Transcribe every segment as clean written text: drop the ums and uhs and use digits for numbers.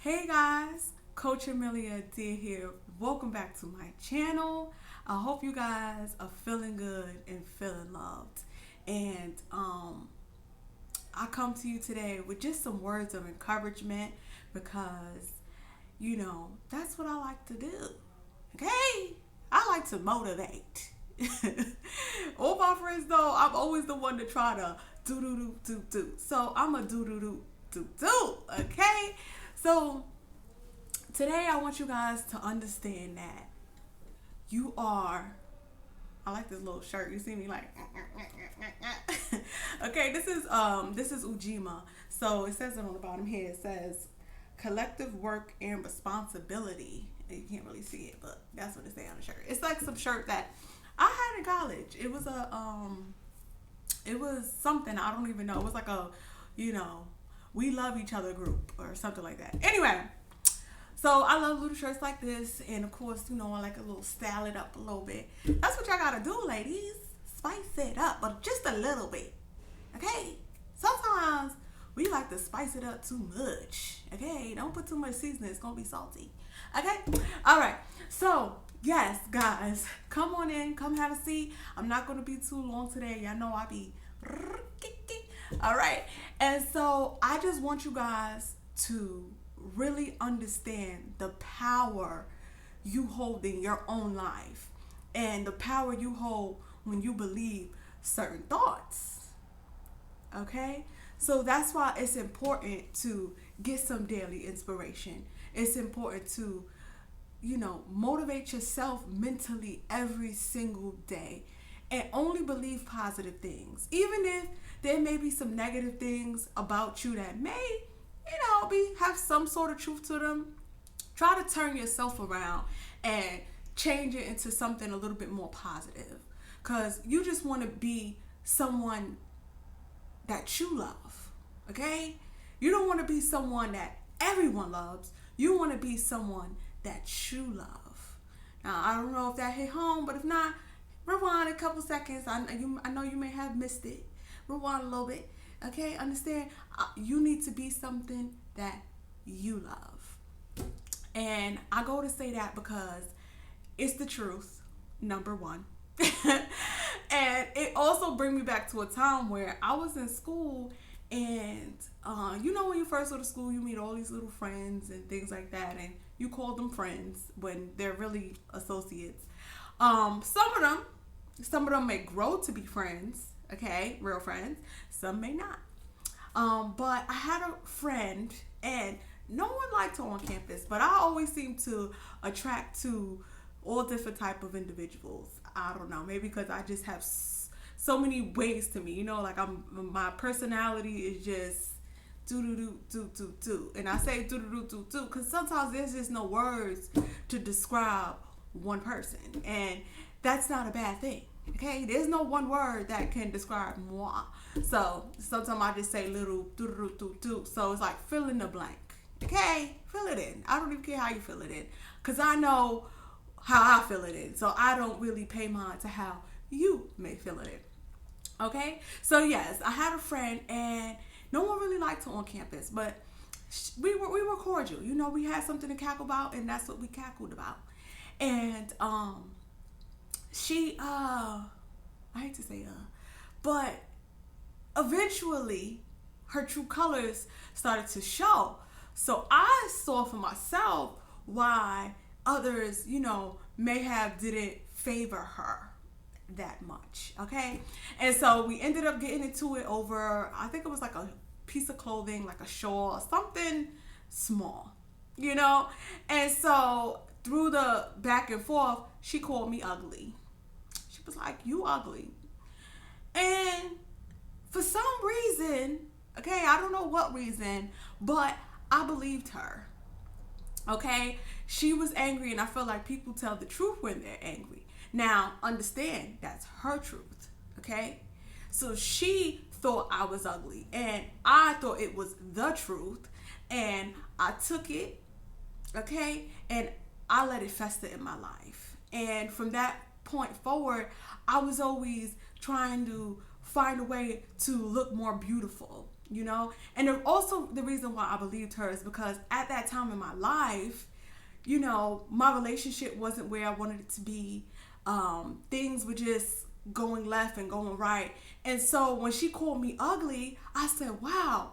Hey guys, Coach Amelia Adair here. Welcome back to my channel. I hope you guys are feeling good and feeling loved. And I come to you today with just some words of encouragement because that's what I like to do. Okay? I like to motivate. All my friends know I'm always the one to try to do. So I'm a do. Okay? So today I want you guys to understand that you are. I like this little shirt. You see me like. Okay, this is Ujima. So it says it on the bottom here. It says collective work and responsibility. You can't really see it, but that's what it says on the shirt. It's like some shirt that I had in college. It was something I don't even know. It was like a, we love each other group or something like that. Anyway, so I love little shirts like this, and of course, I like a little style it up a little bit. That's what y'all gotta do, ladies. Spice it up, but just a little bit. Okay? Sometimes we like to spice it up too much. Okay? Don't put too much seasoning, it's gonna be salty. Okay? Alright. So yes, guys, come on in, come have a seat. I'm not gonna be too long today. Y'all know I be alright. And so I just want you guys to really understand the power you hold in your own life and the power you hold when you believe certain thoughts. Okay? So that's why it's important to get some daily inspiration. It's important to, motivate yourself mentally every single day and only believe positive things. Even if there may be some negative things about you that may have some sort of truth to them. Try to turn yourself around and change it into something a little bit more positive. Because you just want to be someone that you love. Okay? You don't want to be someone that everyone loves. You want to be someone that you love. Now, I don't know if that hit home, but if not, rewind a couple seconds. I know you may have missed it. Rewind a little bit. Okay, understand? You need to be something that you love. And I go to say that because it's the truth, number one. And it also brings me back to a time where I was in school and, when you first go to school, you meet all these little friends and things like that. And you call them friends when they're really associates. Some of them may grow to be friends. Okay, real friends. Some may not. But I had a friend, and no one liked her on campus, but I always seem to attract to all different type of individuals. I don't know, maybe because I just have so many ways to me. My personality is just do, and I say do because sometimes there's just no words to describe one person, and that's not a bad thing. Okay, there's no one word that can describe moi. So sometimes I just say little do. So it's like fill in the blank. Okay, fill it in. I don't even care how you fill it in, cause I know how I fill it in. So I don't really pay mind to how you may fill it in. Okay, so yes, I had a friend, and no one really liked her on campus, but we were cordial. We had something to cackle about, and that's what we cackled about. And she I hate to say but eventually her true colors started to show. So I saw for myself why others, may have didn't favor her that much. Okay? And so we ended up getting into it over, I think it was like a piece of clothing, like a shawl or something small. And so through the back and forth, she called me ugly. She was like, "You ugly." And for some reason, okay, I don't know what reason, but I believed her. Okay? She was angry, and I feel like people tell the truth when they're angry. Now, understand, that's her truth. Okay? So she thought I was ugly, and I thought it was the truth, and I took it, okay, and I let it fester in my life. And from that point forward, I was always trying to find a way to look more beautiful. you know. And also the reason why I believed her is because at that time in my life, you know, my relationship wasn't where I wanted it to be. Things were just going left and going right. And so when she called me ugly, I said, wow,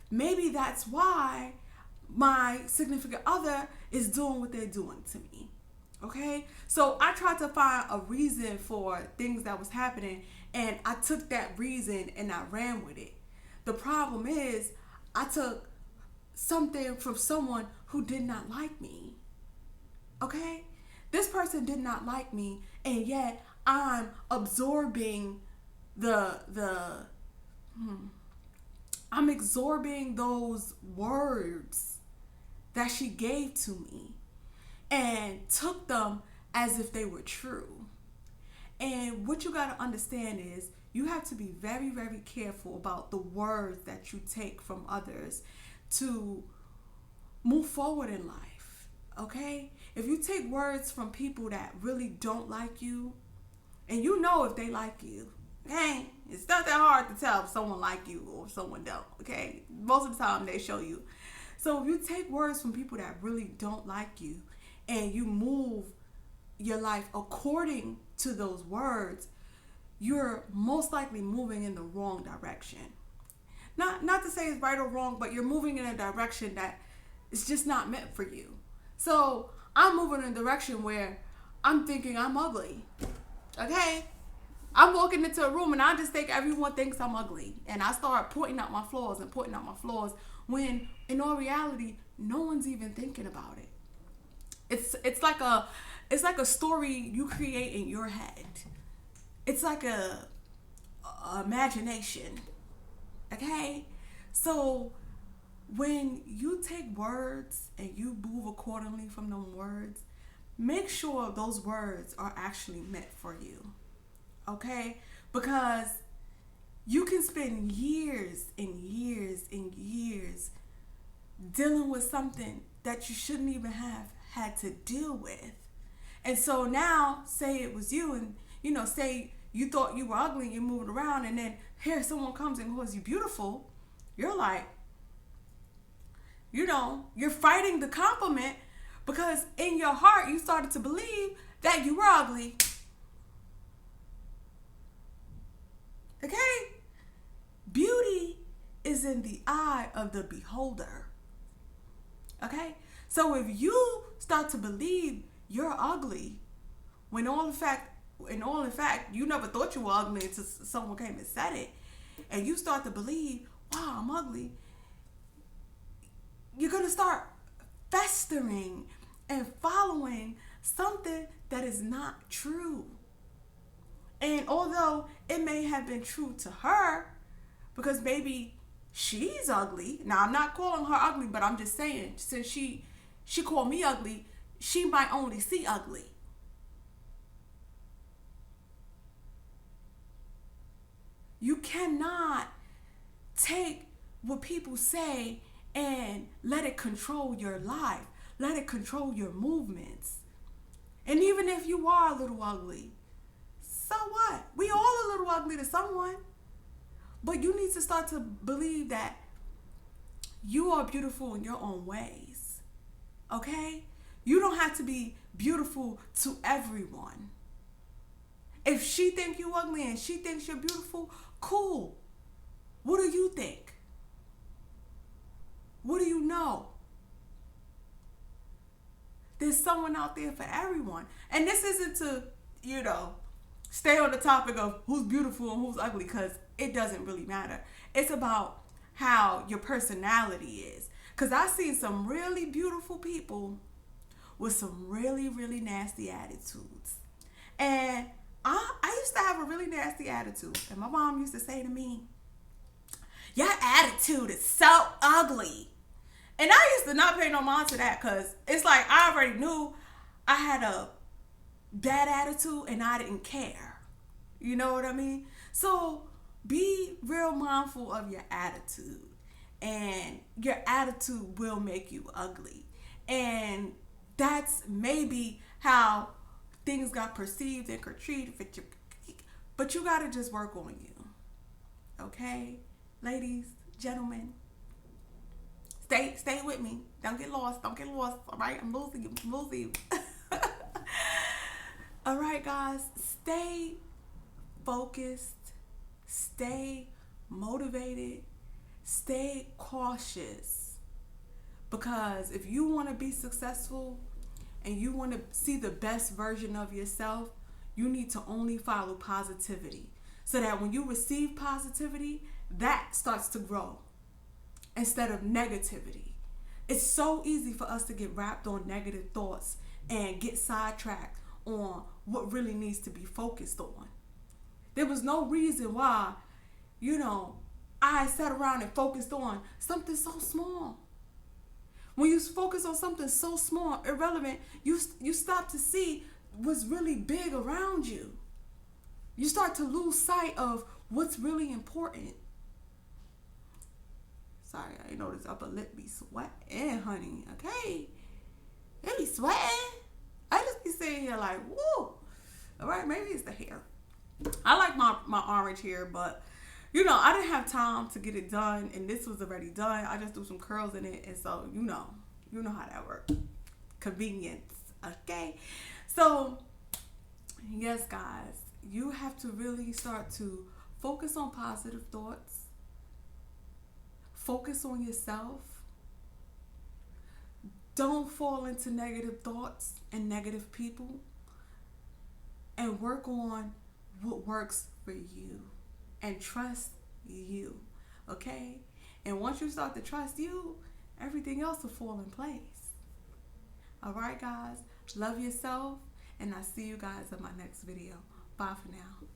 maybe that's why my significant other is doing what they're doing to me. Okay? So I tried to find a reason for things that was happening, and I took that reason and I ran with it. The problem is I took something from someone who did not like me. Okay? This person did not like me, and yet I'm absorbing I'm absorbing those words that she gave to me and took them as if they were true. And what you got to understand is you have to be very, very careful about the words that you take from others to move forward in life. Okay? If you take words from people that really don't like you, and you know if they like you, okay, it's not that hard to tell if someone like you or if someone don't, okay? Most of the time they show you. So if you take words from people that really don't like you and you move your life according to those words, you're most likely moving in the wrong direction. Not to say it's right or wrong, but you're moving in a direction that is just not meant for you. So I'm moving in a direction where I'm thinking I'm ugly. Okay? I'm walking into a room and I just think everyone thinks I'm ugly. And I start pointing out my flaws when in all reality, no one's even thinking about it. It's like a story you create in your head. It's like a imagination. Okay? So when you take words and you move accordingly from them words, make sure those words are actually meant for you. Okay? Because you can spend years and years and years dealing with something that you shouldn't even have had to deal with. And so now, say it was you, and say you thought you were ugly and you're moving around, and then here someone comes and calls you beautiful. You're like, you're fighting the compliment because in your heart you started to believe that you were ugly. Okay? Beauty is in the eye of the beholder. Okay? So if you start to believe you're ugly, when in fact you never thought you were ugly until someone came and said it, and you start to believe, wow, I'm ugly, you're going to start festering and following something that is not true. And although it may have been true to her, because maybe she's ugly. Now, I'm not calling her ugly, but I'm just saying, since she called me ugly, she might only see ugly. You cannot take what people say and let it control your life. Let it control your movements. And even if you are a little ugly, so what? We all a little ugly to someone. But you need to start to believe that you are beautiful in your own ways. Okay? You don't have to be beautiful to everyone. If she thinks you ugly and she thinks you're beautiful, cool. What do you think? What do you know? There's someone out there for everyone. And this isn't to, stay on the topic of who's beautiful and who's ugly, because it doesn't really matter. It's about how your personality is. Because I've seen some really beautiful people with some really, really nasty attitudes. And I used to have a really nasty attitude. And my mom used to say to me, your attitude is so ugly. And I used to not pay no mind to that, because it's like I already knew I had a bad attitude and I didn't care. You know what I mean? So be real mindful of your attitude. And your attitude will make you ugly. And that's maybe how things got perceived and portrayed. But you got to just work on you. Okay? Ladies, gentlemen, stay with me. Don't get lost. Don't get lost. All right, I'm losing you. I'm losing you. All right, guys, stay focused, stay motivated, stay cautious. Because if you want to be successful and you want to see the best version of yourself, you need to only follow positivity. So that when you receive positivity, that starts to grow instead of negativity. It's so easy for us to get wrapped on negative thoughts and get sidetracked on what really needs to be focused on. There was no reason why, I sat around and focused on something so small. When you focus on something so small, irrelevant, you start to see what's really big around you. You start to lose sight of what's really important. Sorry, I know this upper lip be sweating, honey. Okay? It be sweating. I just be sitting here like, woo. All right, maybe it's the hair. I like my orange hair, but I didn't have time to get it done, and this was already done. I just threw some curls in it, and so you know how that works. Convenience, okay? So, yes, guys, you have to really start to focus on positive thoughts. Focus on yourself. Don't fall into negative thoughts and negative people. And work on what works for you. And trust you. Okay? And once you start to trust you, everything else will fall in place. Alright, guys? Love yourself. And I'll see you guys in my next video. Bye for now.